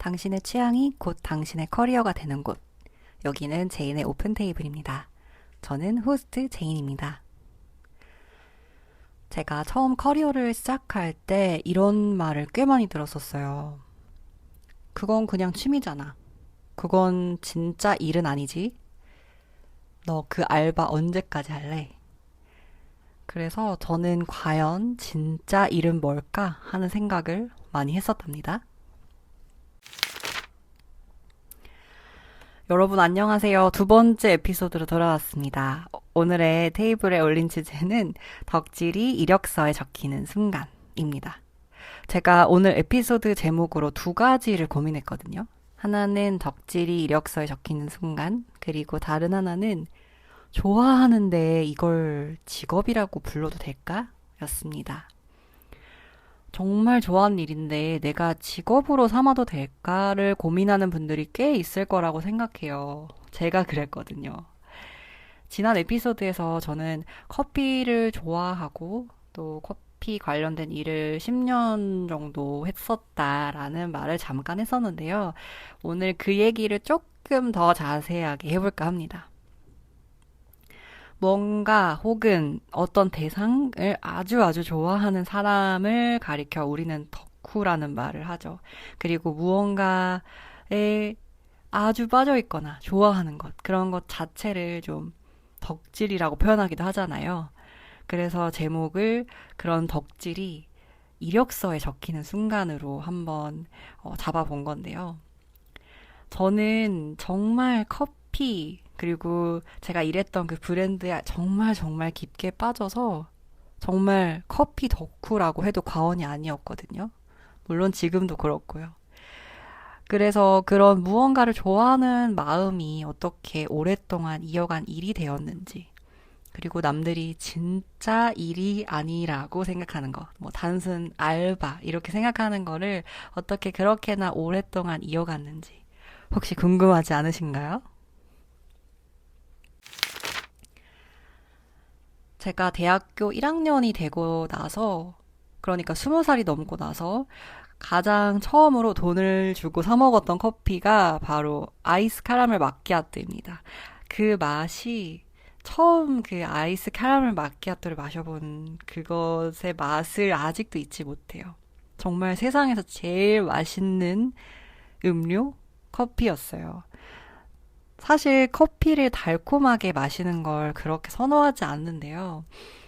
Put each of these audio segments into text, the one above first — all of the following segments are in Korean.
당신의 취향이 곧 당신의 커리어가 되는 곳. 여기는 제인의 오픈 테이블입니다. 저는 호스트 제인입니다. 제가 처음 커리어를 시작할 때 이런 말을 꽤 많이 들었었어요. 그건 그냥 취미잖아. 그건 진짜 일은 아니지. 너 그 알바 언제까지 할래? 그래서 저는 과연 진짜 일은 뭘까 하는 생각을 많이 했었답니다. 여러분 안녕하세요. 두 번째 에피소드로 돌아왔습니다. 오늘의 테이블에 올린 주제는 덕질이 이력서에 적히는 순간입니다. 제가 오늘 에피소드 제목으로 두 가지를 고민했거든요. 하나는 덕질이 이력서에 적히는 순간, 그리고 다른 하나는 좋아하는데 이걸 직업이라고 불러도 될까? 였습니다. 정말 좋아하는 일인데 내가 직업으로 삼아도 될까를 고민하는 분들이 꽤 있을 거라고 생각해요. 제가 그랬거든요. 지난 에피소드에서 저는 커피를 좋아하고 또 커피 관련된 일을 10년 정도 했었다라는 말을 잠깐 했었는데요. 오늘 그 얘기를 조금 더 자세하게 해볼까 합니다. 뭔가 혹은 어떤 대상을 아주 좋아하는 사람을 가리켜 우리는 덕후라는 말을 하죠. 그리고 무언가에 아주 빠져 있거나 좋아하는 것, 그런 것 자체를 좀 덕질이라고 표현하기도 하잖아요. 그래서 제목을 그런 덕질이 이력서에 적히는 순간으로 한번 잡아본 건데요. 저는 정말 커피, 그리고 제가 일했던 그 브랜드에 정말 깊게 빠져서 정말 커피 덕후라고 해도 과언이 아니었거든요. 물론 지금도 그렇고요. 그래서 그런 무언가를 좋아하는 마음이 어떻게 오랫동안 이어간 일이 되었는지, 그리고 남들이 진짜 일이 아니라고 생각하는 것, 뭐 단순 알바 이렇게 생각하는 거를 어떻게 그렇게나 오랫동안 이어갔는지 혹시 궁금하지 않으신가요? 제가 대학교 1학년이 되고 나서, 그러니까 20살이 넘고 나서 가장 처음으로 돈을 주고 사 먹었던 커피가 바로 아이스 카라멜 마키아토입니다. 그 맛이 처음 그 아이스 카라멜 마키아토를 마셔본 그것의 맛을 아직도 잊지 못해요. 정말 세상에서 제일 맛있는 음료? 커피였어요. 사실 커피를 달콤하게 마시는 걸 그렇게 선호하지 않는데요.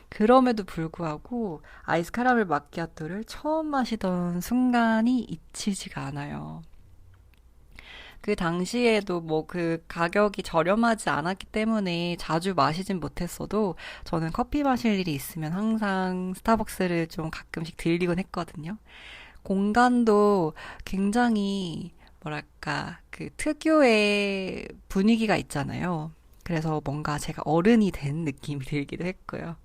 그럼에도 불구하고 아이스 카라멜 마키아토를 처음 마시던 순간이 잊히지가 않아요. 그 당시에도 뭐 그 가격이 저렴하지 않았기 때문에 자주 마시진 못했어도 저는 커피 마실 일이 있으면 항상 스타벅스를 좀 가끔씩 들리곤 했거든요. 공간도 굉장히 뭐랄까 그 특유의 분위기가 있잖아요. 그래서 뭔가 제가 어른이 된 느낌이 들기도 했고요.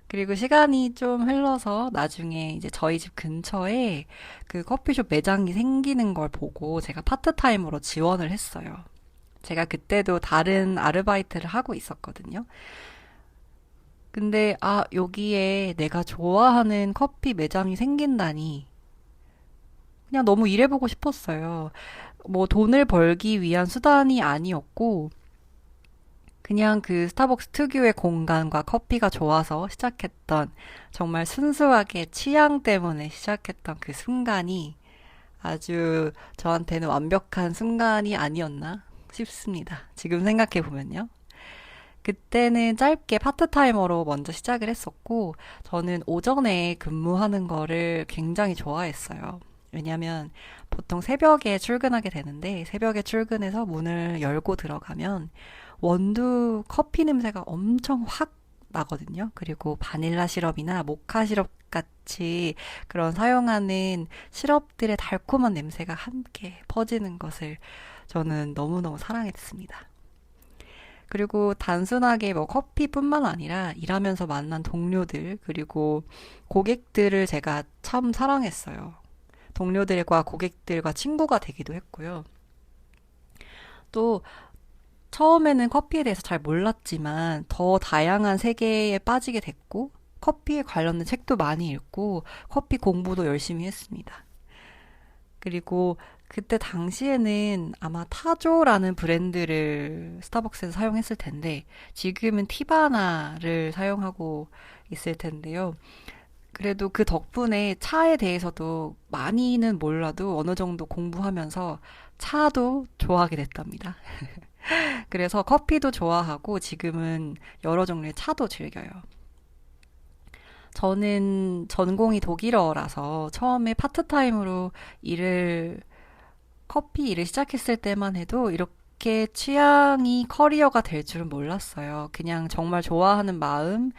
그리고 시간이 좀 흘러서 나중에 이제 저희 집 근처에 그 커피숍 매장이 생기는 걸 보고 제가 파트타임으로 지원을 했어요. 제가 그때도 다른 아르바이트를 하고 있었거든요. 근데 여기에 내가 좋아하는 커피 매장이 생긴다니 그냥 너무 일해보고 싶었어요. 뭐 돈을 벌기 위한 수단이 아니었고, 그냥 그 스타벅스 특유의 공간과 커피가 좋아서 시작했던, 정말 순수하게 취향 때문에 시작했던 그 순간이 아주 저한테는 완벽한 순간이 아니었나 싶습니다. 지금 생각해보면요. 그때는 짧게 파트타이머로 먼저 시작을 했었고, 저는 오전에 근무하는 거를 굉장히 좋아했어요. 왜냐면 보통 새벽에 출근하게 되는데 새벽에 출근해서 문을 열고 들어가면 원두 커피 냄새가 엄청 확 나거든요. 그리고 바닐라 시럽이나 모카 시럽 같이 그런 사용하는 시럽들의 달콤한 냄새가 함께 퍼지는 것을 저는 너무너무 사랑했습니다. 그리고 단순하게 뭐 커피뿐만 아니라 일하면서 만난 동료들, 그리고 고객들을 제가 참 사랑했어요. 동료들과 고객들과 친구가 되기도 했고요. 또 처음에는 커피에 대해서 잘 몰랐지만 더 다양한 세계에 빠지게 됐고 커피에 관련된 책도 많이 읽고 커피 공부도 열심히 했습니다. 그리고 그때 당시에는 아마 타조라는 브랜드를 스타벅스에서 사용했을 텐데, 지금은 티바나를 사용하고 있을 텐데요. 그래도 그 덕분에 차에 대해서도 많이는 몰라도 어느 정도 공부하면서 차도 좋아하게 됐답니다. 그래서 커피도 좋아하고 지금은 여러 종류의 차도 즐겨요. 저는 전공이 독일어라서 처음에 파트타임으로 일을, 커피 일을 시작했을 때만 해도 이렇게 취향이 커리어가 될 줄은 몰랐어요. 그냥 정말 좋아하는 마음,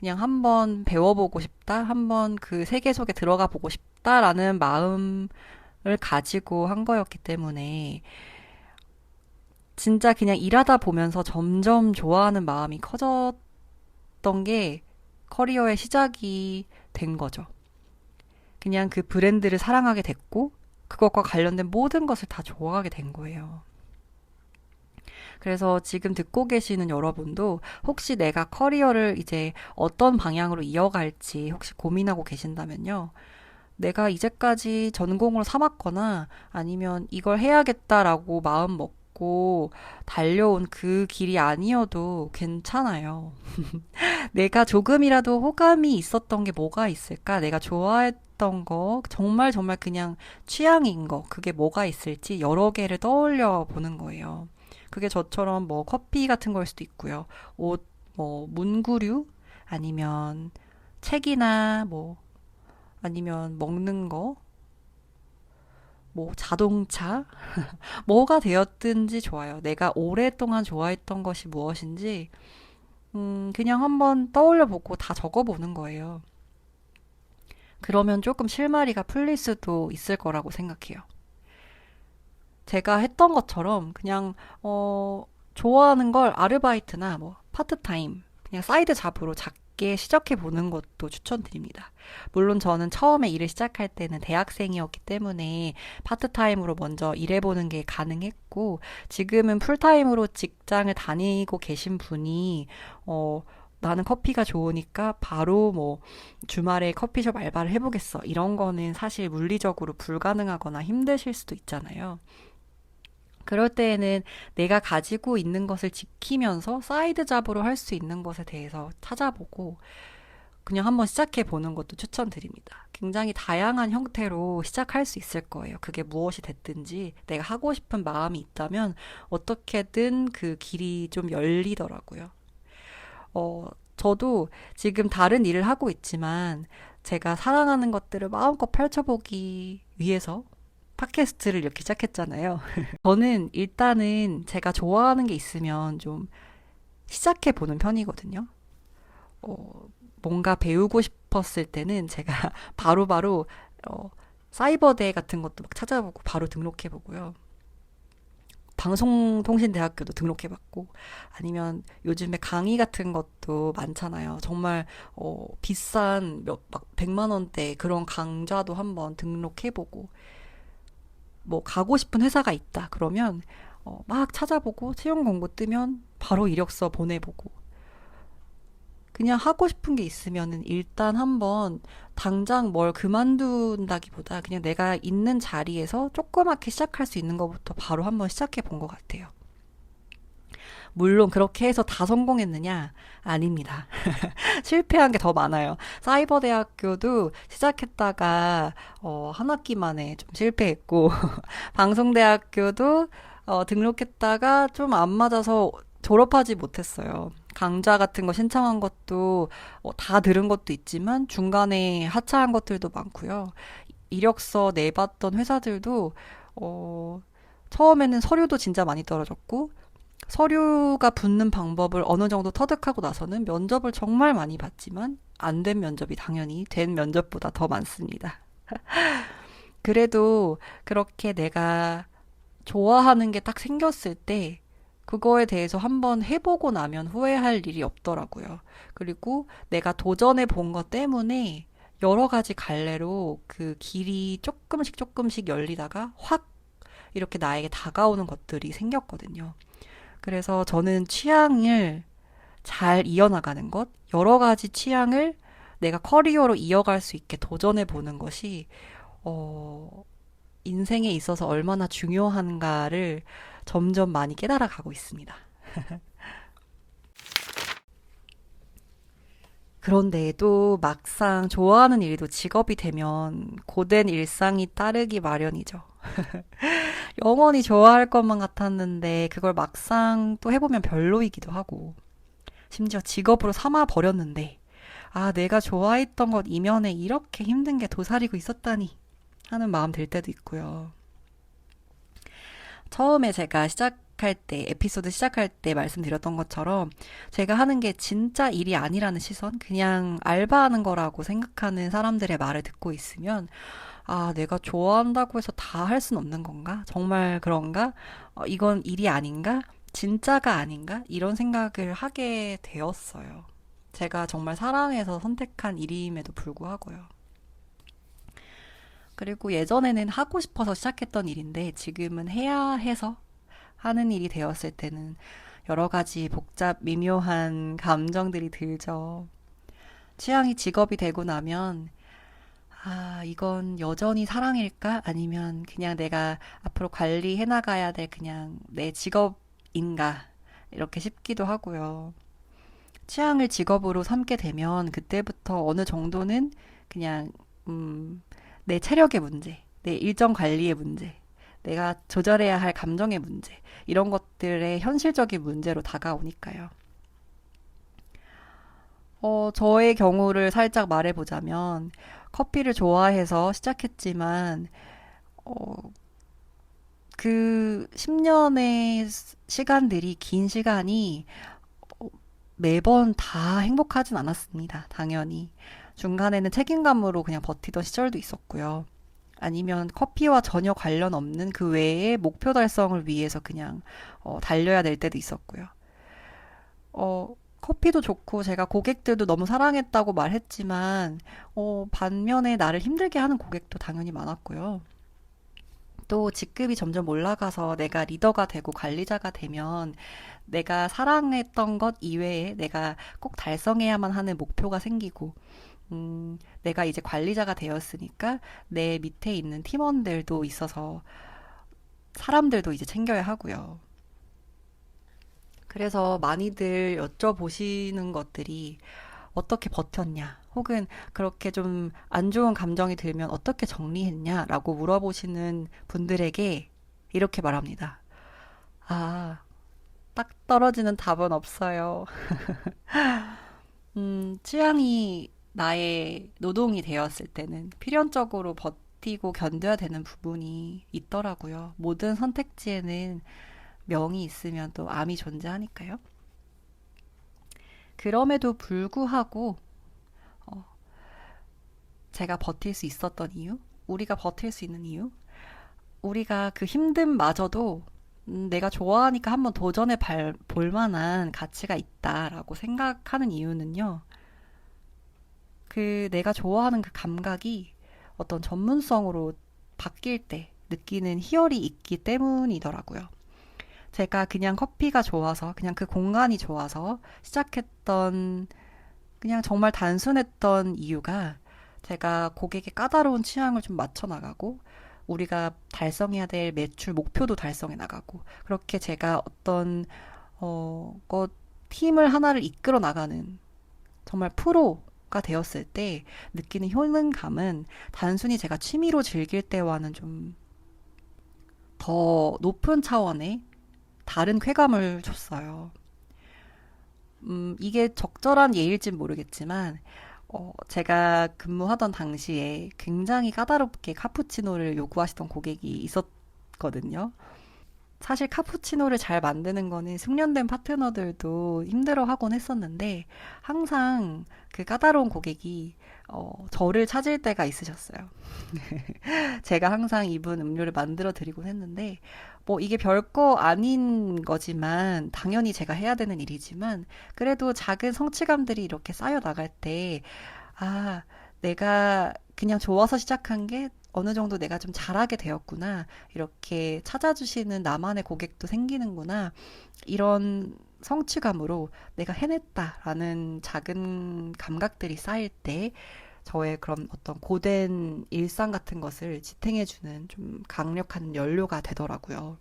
그냥 한번 배워보고 싶다, 한번 그 세계 속에 들어가 보고 싶다라는 마음을 가지고 한 거였기 때문에 진짜 그냥 일하다 보면서 점점 좋아하는 마음이 커졌던 게 커리어의 시작이 된 거죠. 그냥 그 브랜드를 사랑하게 됐고, 그것과 관련된 모든 것을 다 좋아하게 된 거예요. 그래서 지금 듣고 계시는 여러분도 혹시 내가 커리어를 이제 어떤 방향으로 이어갈지 혹시 고민하고 계신다면요. 내가 이제까지 전공으로 삼았거나 아니면 이걸 해야겠다라고 마음 먹고 달려온 그 길이 아니어도 괜찮아요. 내가 조금이라도 호감이 있었던 게 뭐가 있을까? 내가 좋아했던 거, 정말 정말 그냥 취향인 거, 그게 뭐가 있을지 여러 개를 떠올려 보는 거예요. 그게 저처럼 뭐 커피 같은 걸 수도 있고요. 옷, 뭐 문구류, 아니면 책이나 뭐, 아니면 먹는 거, 뭐 자동차, 뭐가 되었든지 좋아요. 내가 오랫동안 좋아했던 것이 무엇인지, 그냥 한번 떠올려 보고 다 적어 보는 거예요. 그러면 조금 실마리가 풀릴 수도 있을 거라고 생각해요. 제가 했던 것처럼 그냥 좋아하는 걸 아르바이트나 뭐 파트타임 그냥 사이드 잡으로 작게 시작해 보는 것도 추천드립니다. 물론 저는 처음에 일을 시작할 때는 대학생이었기 때문에 파트타임으로 먼저 일해보는 게 가능했고 지금은 풀타임으로 직장을 다니고 계신 분이 나는 커피가 좋으니까 바로 뭐 주말에 커피숍 알바를 해보겠어. 이런 거는 사실 물리적으로 불가능하거나 힘드실 수도 있잖아요. 그럴 때에는 내가 가지고 있는 것을 지키면서 사이드 잡으로 할 수 있는 것에 대해서 찾아보고 그냥 한번 시작해 보는 것도 추천드립니다. 굉장히 다양한 형태로 시작할 수 있을 거예요. 그게 무엇이 됐든지 내가 하고 싶은 마음이 있다면 어떻게든 그 길이 좀 열리더라고요. 저도 지금 다른 일을 하고 있지만 제가 사랑하는 것들을 마음껏 펼쳐보기 위해서 팟캐스트를 이렇게 시작했잖아요. 저는 일단은 제가 좋아하는 게 있으면 좀 시작해 보는 편이거든요. 어, 뭔가 배우고 싶었을 때는 제가 바로바로 사이버대 같은 것도 막 찾아보고 바로 등록해 보고요. 방송통신대학교도 등록해봤고 아니면 요즘에 강의 같은 것도 많잖아요. 정말 비싼 막 100만 원대 그런 강좌도 한번 등록해보고 뭐 가고 싶은 회사가 있다 그러면 막 찾아보고 채용 공고 뜨면 바로 이력서 보내보고 그냥 하고 싶은 게 있으면은 일단 한번 당장 뭘 그만둔다기보다 그냥 내가 있는 자리에서 조그맣게 시작할 수 있는 것부터 바로 한번 시작해 본 것 같아요. 물론 그렇게 해서 다 성공했느냐? 아닙니다. 실패한 게 더 많아요. 사이버대학교도 시작했다가 한 학기 만에 좀 실패했고 방송대학교도 등록했다가 좀 안 맞아서 졸업하지 못했어요. 강좌 같은 거 신청한 것도 다 들은 것도 있지만 중간에 하차한 것들도 많고요. 이력서 내봤던 회사들도 어, 처음에는 서류도 진짜 많이 떨어졌고 서류가 붙는 방법을 어느 정도 터득하고 나서는 면접을 정말 많이 봤지만 안 된 면접이 당연히 된 면접보다 더 많습니다. 그래도 그렇게 내가 좋아하는 게 딱 생겼을 때 그거에 대해서 한번 해보고 나면 후회할 일이 없더라고요. 그리고 내가 도전해 본 것 때문에 여러 가지 갈래로 그 길이 조금씩 조금씩 열리다가 확 이렇게 나에게 다가오는 것들이 생겼거든요. 그래서 저는 취향을 잘 이어나가는 것, 여러 가지 취향을 내가 커리어로 이어갈 수 있게 도전해 보는 것이, 어, 인생에 있어서 얼마나 중요한가를 점점 많이 깨달아 가고 있습니다. 그런데 또 막상 좋아하는 일도 직업이 되면 고된 일상이 따르기 마련이죠. 영원히 좋아할 것만 같았는데 그걸 막상 또 해보면 별로이기도 하고 심지어 직업으로 삼아 버렸는데 아, 내가 좋아했던 것 이면에 이렇게 힘든 게 도사리고 있었다니 하는 마음 들 때도 있고요. 처음에 제가 시작할 때, 에피소드 시작할 때 말씀드렸던 것처럼 제가 하는 게 진짜 일이 아니라는 시선, 그냥 알바하는 거라고 생각하는 사람들의 말을 듣고 있으면 아, 내가 좋아한다고 해서 다 할 순 없는 건가? 정말 그런가? 이건 일이 아닌가? 진짜가 아닌가? 이런 생각을 하게 되었어요. 제가 정말 사랑해서 선택한 일임에도 불구하고요. 그리고 예전에는 하고 싶어서 시작했던 일인데 지금은 해야 해서 하는 일이 되었을 때는 여러 가지 복잡 미묘한 감정들이 들죠. 취향이 직업이 되고 나면 아, 이건 여전히 사랑일까? 아니면 그냥 내가 앞으로 관리해 나가야 될 그냥 내 직업인가? 이렇게 싶기도 하고요. 취향을 직업으로 삼게 되면 그때부터 어느 정도는 그냥 내 체력의 문제, 내 일정 관리의 문제, 내가 조절해야 할 감정의 문제, 이런 것들의 현실적인 문제로 다가오니까요. 저의 경우를 살짝 말해보자면, 커피를 좋아해서 시작했지만, 어, 그 10년의 시간들이, 긴 시간이 어, 매번 다 행복하진 않았습니다. 당연히. 중간에는 책임감으로 그냥 버티던 시절도 있었고요. 아니면 커피와 전혀 관련 없는 그 외에 목표 달성을 위해서 그냥 달려야 될 때도 있었고요. 커피도 좋고 제가 고객들도 너무 사랑했다고 말했지만 반면에 나를 힘들게 하는 고객도 당연히 많았고요. 또 직급이 점점 올라가서 내가 리더가 되고 관리자가 되면 내가 사랑했던 것 이외에 내가 꼭 달성해야만 하는 목표가 생기고 내가 이제 관리자가 되었으니까 내 밑에 있는 팀원들도 있어서 사람들도 이제 챙겨야 하고요. 그래서 많이들 여쭤보시는 것들이 어떻게 버텼냐, 혹은 그렇게 좀 안 좋은 감정이 들면 어떻게 정리했냐라고 물어보시는 분들에게 이렇게 말합니다. 아, 딱 떨어지는 답은 없어요. 취향이 나의 노동이 되었을 때는 필연적으로 버티고 견뎌야 되는 부분이 있더라고요. 모든 선택지에는 명이 있으면 또 암이 존재하니까요. 그럼에도 불구하고 어, 제가 버틸 수 있었던 이유, 우리가 버틸 수 있는 이유, 우리가 그 힘듦마저도 내가 좋아하니까 한번 도전해 볼 만한 가치가 있다라고 생각하는 이유는요. 그 내가 좋아하는 그 감각이 어떤 전문성으로 바뀔 때 느끼는 희열이 있기 때문이더라고요. 제가 그냥 커피가 좋아서, 그냥 그 공간이 좋아서 시작했던, 그냥 정말 단순했던 이유가 제가 고객의 까다로운 취향을 좀 맞춰 나가고, 우리가 달성해야 될 매출 목표도 달성해 나가고, 그렇게 제가 어떤, 팀을 하나를 이끌어 나가는 정말 프로가 되었을 때 느끼는 효능감은 단순히 제가 취미로 즐길 때와는 좀 더 높은 차원의 다른 쾌감을 줬어요. 이게 적절한 예일진 모르겠지만, 제가 근무하던 당시에 굉장히 까다롭게 카푸치노를 요구하시던 고객이 있었거든요. 사실 카푸치노를 잘 만드는 거는 숙련된 파트너들도 힘들어하곤 했었는데 항상 그 까다로운 고객이 저를 찾을 때가 있으셨어요. 제가 항상 이분 음료를 만들어 드리곤 했는데 뭐 이게 별거 아닌 거지만 당연히 제가 해야 되는 일이지만 그래도 작은 성취감들이 이렇게 쌓여 나갈 때 아, 내가 그냥 좋아서 시작한 게 어느 정도 내가 좀 잘하게 되었구나. 이렇게 찾아주시는 나만의 고객도 생기는구나. 이런 성취감으로 내가 해냈다라는 작은 감각들이 쌓일 때 저의 그런 어떤 고된 일상 같은 것을 지탱해주는 좀 강력한 연료가 되더라고요.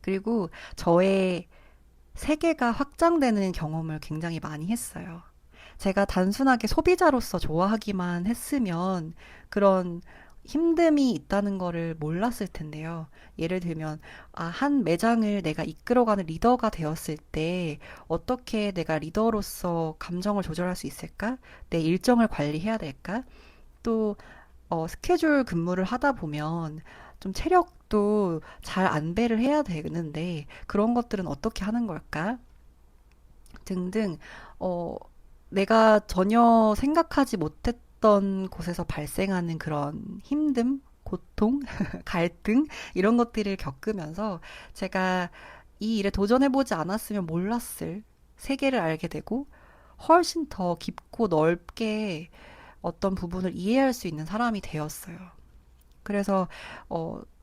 그리고 저의 세계가 확장되는 경험을 굉장히 많이 했어요. 제가 단순하게 소비자로서 좋아하기만 했으면 그런 힘듦이 있다는 거를 몰랐을 텐데요. 예를 들면, 한 매장을 내가 이끌어가는 리더가 되었을 때 어떻게 내가 리더로서 감정을 조절할 수 있을까? 내 일정을 관리해야 될까? 또 스케줄 근무를 하다 보면 좀 체력도 잘 안배를 해야 되는데 그런 것들은 어떻게 하는 걸까? 등등, 어, 내가 전혀 생각하지 못했던 곳에서 발생하는 그런 힘듦, 고통, 갈등, 이런 것들을 겪으면서 제가 이 일에 도전해보지 않았으면 몰랐을 세계를 알게 되고 훨씬 더 깊고 넓게 어떤 부분을 이해할 수 있는 사람이 되었어요. 그래서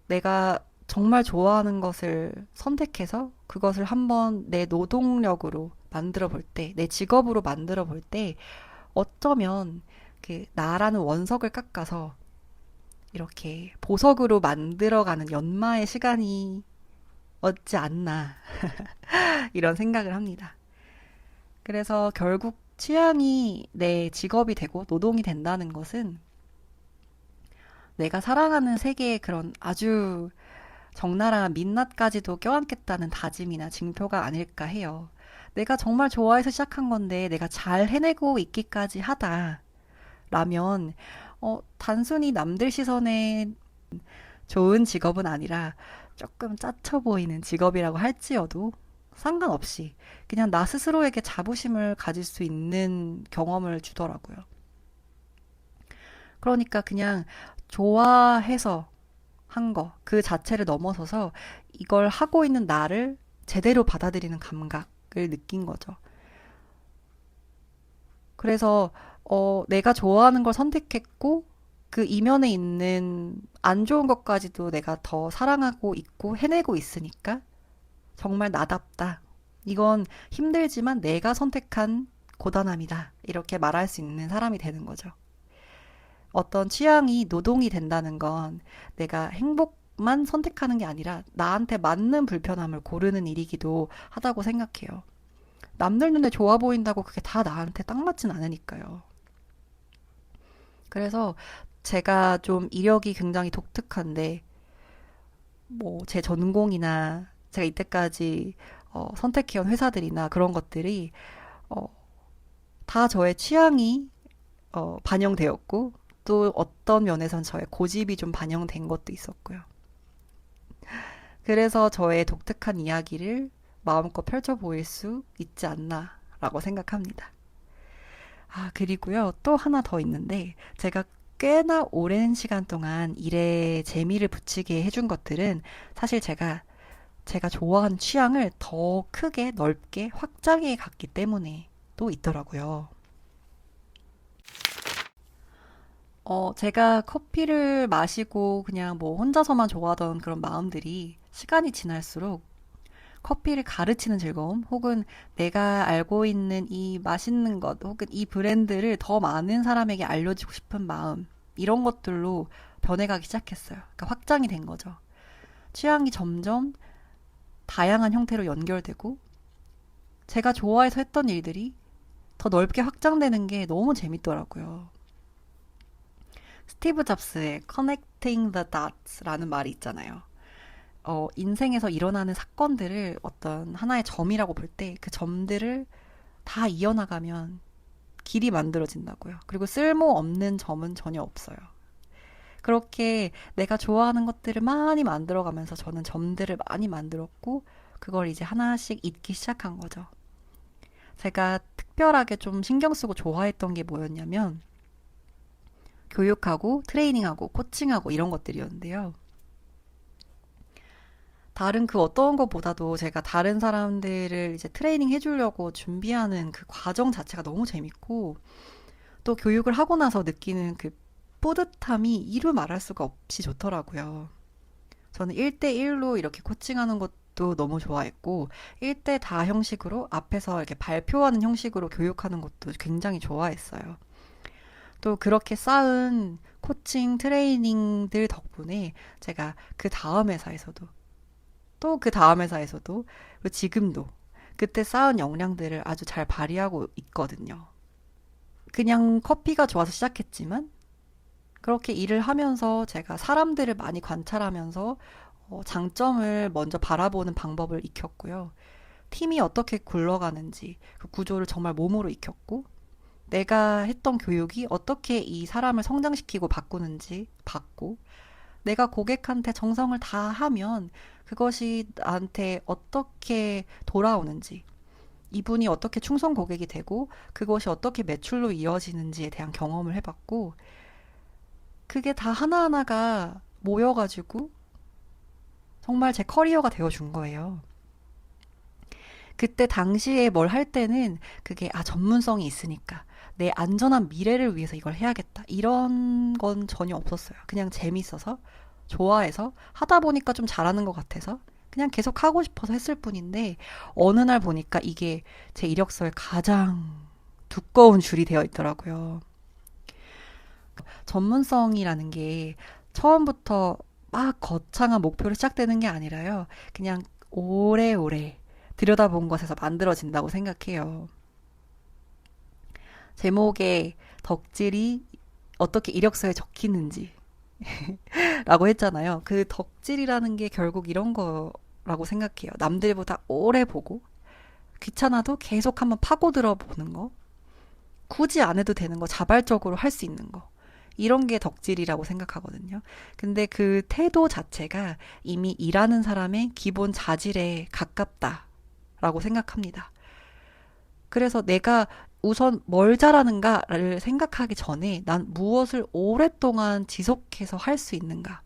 내가 정말 좋아하는 것을 선택해서 그것을 한번 내 노동력으로 만들어 볼 때, 내 직업으로 만들어 볼 때, 어쩌면 그 나라는 원석을 깎아서 이렇게 보석으로 만들어가는 연마의 시간이 얻지 않나, 이런 생각을 합니다. 그래서 결국 취향이 내 직업이 되고 노동이 된다는 것은 내가 사랑하는 세계의 그런 아주 적나라한 민낯까지도 껴안겠다는 다짐이나 징표가 아닐까 해요. 내가 정말 좋아해서 시작한 건데 내가 잘 해내고 있기까지 하다라면 단순히 남들 시선에 좋은 직업은 아니라 조금 짜쳐 보이는 직업이라고 할지어도 상관없이 그냥 나 스스로에게 자부심을 가질 수 있는 경험을 주더라고요. 그러니까 그냥 좋아해서 한 거, 그 자체를 넘어서서 이걸 하고 있는 나를 제대로 받아들이는 감각을 느낀 거죠. 그래서, 내가 좋아하는 걸 선택했고, 그 이면에 있는 안 좋은 것까지도 내가 더 사랑하고 있고 해내고 있으니까 정말 나답다. 이건 힘들지만 내가 선택한 고단함이다. 이렇게 말할 수 있는 사람이 되는 거죠. 어떤 취향이 노동이 된다는 건 내가 행복만 선택하는 게 아니라 나한테 맞는 불편함을 고르는 일이기도 하다고 생각해요. 남들 눈에 좋아 보인다고 그게 다 나한테 딱 맞진 않으니까요. 그래서 제가 좀 이력이 굉장히 독특한데, 뭐, 제 전공이나 제가 이때까지 선택해온 회사들이나 그런 것들이 어, 다 저의 취향이 반영되었고, 또 어떤 면에선 저의 고집이 좀 반영된 것도 있었고요. 그래서 저의 독특한 이야기를 마음껏 펼쳐 보일 수 있지 않나라고 생각합니다. 그리고요, 또 하나 더 있는데, 제가 꽤나 오랜 시간 동안 일에 재미를 붙이게 해준 것들은 사실 제가 좋아하는 취향을 더 크게 넓게 확장해 갔기 때문에 또 있더라고요. 제가 커피를 마시고 그냥 뭐 혼자서만 좋아하던 그런 마음들이 시간이 지날수록 커피를 가르치는 즐거움, 혹은 내가 알고 있는 이 맛있는 것, 혹은 이 브랜드를 더 많은 사람에게 알려주고 싶은 마음, 이런 것들로 변해가기 시작했어요. 그러니까 확장이 된 거죠. 취향이 점점 다양한 형태로 연결되고, 제가 좋아해서 했던 일들이 더 넓게 확장되는 게 너무 재밌더라고요. 스티브 잡스의 Connecting the Dots라는 말이 있잖아요. 인생에서 일어나는 사건들을 어떤 하나의 점이라고 볼 때 그 점들을 다 이어나가면 길이 만들어진다고요. 그리고 쓸모없는 점은 전혀 없어요. 그렇게 내가 좋아하는 것들을 많이 만들어가면서 저는 점들을 많이 만들었고, 그걸 이제 하나씩 잊기 시작한 거죠. 제가 특별하게 좀 신경 쓰고 좋아했던 게 뭐였냐면, 교육하고 트레이닝하고 코칭하고 이런 것들이었는데요. 다른 그 어떤 것보다도 제가 다른 사람들을 이제 트레이닝 해주려고 준비하는 그 과정 자체가 너무 재밌고, 또 교육을 하고 나서 느끼는 그 뿌듯함이 이루 말할 수가 없이 좋더라고요. 저는 1대1로 이렇게 코칭하는 것도 너무 좋아했고, 1대 다 형식으로 앞에서 이렇게 발표하는 형식으로 교육하는 것도 굉장히 좋아했어요. 또 그렇게 쌓은 코칭 트레이닝들 덕분에 제가 그 다음 회사에서도 또 그 다음 회사에서도 그리고 지금도 그때 쌓은 역량들을 아주 잘 발휘하고 있거든요. 그냥 커피가 좋아서 시작했지만 그렇게 일을 하면서 제가 사람들을 많이 관찰하면서 장점을 먼저 바라보는 방법을 익혔고요. 팀이 어떻게 굴러가는지 그 구조를 정말 몸으로 익혔고 내가 했던 교육이 어떻게 이 사람을 성장시키고 바꾸는지 봤고 내가 고객한테 정성을 다하면 그것이 나한테 어떻게 돌아오는지 이분이 어떻게 충성 고객이 되고 그것이 어떻게 매출로 이어지는지에 대한 경험을 해봤고 그게 다 하나하나가 모여가지고 정말 제 커리어가 되어준 거예요. 그때 당시에 뭘 할 때는 그게 전문성이 있으니까 내 안전한 미래를 위해서 이걸 해야겠다. 이런 건 전혀 없었어요. 그냥 재밌어서 좋아해서 하다 보니까 좀 잘하는 것 같아서 그냥 계속 하고 싶어서 했을 뿐인데 어느 날 보니까 이게 제 이력서에 가장 두꺼운 줄이 되어 있더라고요. 전문성이라는 게 처음부터 막 거창한 목표로 시작되는 게 아니라요. 그냥 오래오래 들여다본 것에서 만들어진다고 생각해요. 제목에 덕질이 어떻게 이력서에 적히는지 라고 했잖아요. 그 덕질이라는 게 결국 이런 거라고 생각해요. 남들보다 오래 보고 귀찮아도 계속 한번 파고들어 보는 거. 굳이 안 해도 되는 거 자발적으로 할 수 있는 거. 이런 게 덕질이라고 생각하거든요. 근데 그 태도 자체가 이미 일하는 사람의 기본 자질에 가깝다라고 생각합니다. 그래서 내가 우선 뭘 잘하는가를 생각하기 전에 난 무엇을 오랫동안 지속해서 할 수 있는가?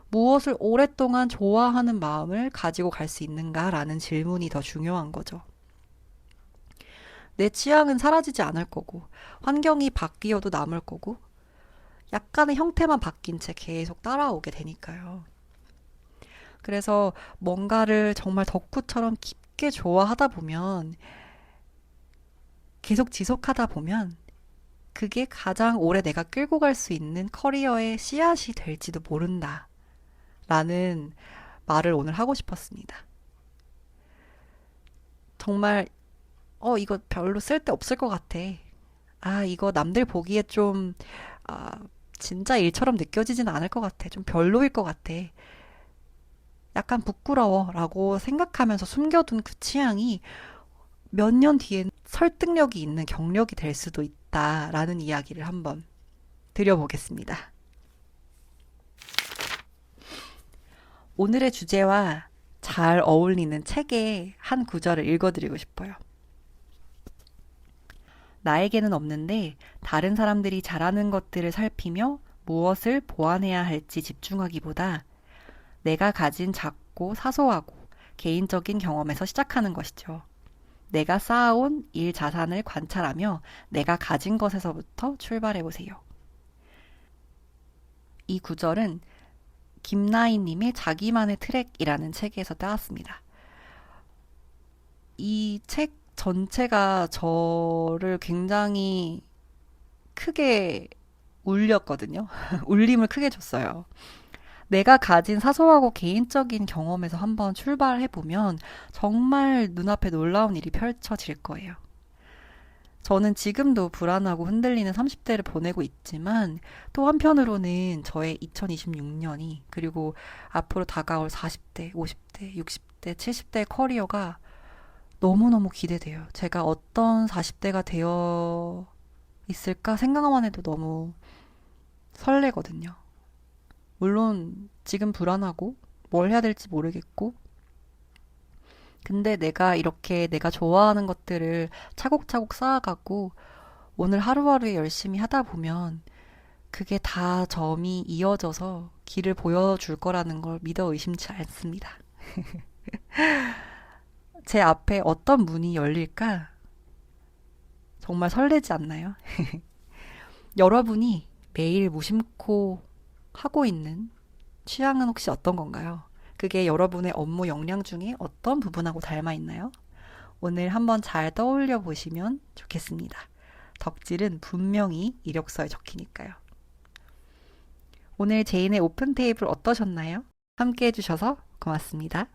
무엇을 오랫동안 좋아하는 마음을 가지고 갈 수 있는가라는 질문이 더 중요한 거죠. 내 취향은 사라지지 않을 거고, 환경이 바뀌어도 남을 거고, 약간의 형태만 바뀐 채 계속 따라오게 되니까요. 그래서 뭔가를 정말 덕후처럼 깊게 좋아하다 보면, 계속 지속하다 보면, 그게 가장 오래 내가 끌고 갈 수 있는 커리어의 씨앗이 될지도 모른다. 라는 말을 오늘 하고 싶었습니다. 정말, 이거 별로 쓸데 없을 것 같아. 이거 남들 보기에 좀, 아, 진짜 일처럼 느껴지진 않을 것 같아. 좀 별로일 것 같아. 약간 부끄러워. 라고 생각하면서 숨겨둔 그 취향이 몇 년 뒤엔 설득력이 있는 경력이 될 수도 있다라는 이야기를 한번 드려보겠습니다. 오늘의 주제와 잘 어울리는 책의 한 구절을 읽어드리고 싶어요. 나에게는 없는데 다른 사람들이 잘하는 것들을 살피며 무엇을 보완해야 할지 집중하기보다 내가 가진 작고 사소하고 개인적인 경험에서 시작하는 것이죠. 내가 쌓아온 일 자산을 관찰하며 내가 가진 것에서부터 출발해보세요. 이 구절은 김나인님의 자기만의 트랙이라는 책에서 따왔습니다. 이 책 전체가 저를 굉장히 크게 울렸거든요. 울림을 크게 줬어요. 내가 가진 사소하고 개인적인 경험에서 한번 출발해보면 정말 눈앞에 놀라운 일이 펼쳐질 거예요. 저는 지금도 불안하고 흔들리는 30대를 보내고 있지만 또 한편으로는 저의 2026년이 그리고 앞으로 다가올 40대, 50대, 60대, 70대 커리어가 너무너무 기대돼요. 제가 어떤 40대가 되어 있을까 생각만 해도 너무 설레거든요. 물론 지금 불안하고 뭘 해야 될지 모르겠고 근데 내가 이렇게 내가 좋아하는 것들을 차곡차곡 쌓아가고 오늘 하루하루 열심히 하다 보면 그게 다 점이 이어져서 길을 보여줄 거라는 걸 믿어 의심치 않습니다. 제 앞에 어떤 문이 열릴까? 정말 설레지 않나요? 여러분이 매일 무심코 하고 있는 취향은 혹시 어떤 건가요? 그게 여러분의 업무 역량 중에 어떤 부분하고 닮아 있나요? 오늘 한번 잘 떠올려 보시면 좋겠습니다. 덕질은 분명히 이력서에 적히니까요. 오늘 제인의 오픈 테이블 어떠셨나요? 함께 해주셔서 고맙습니다.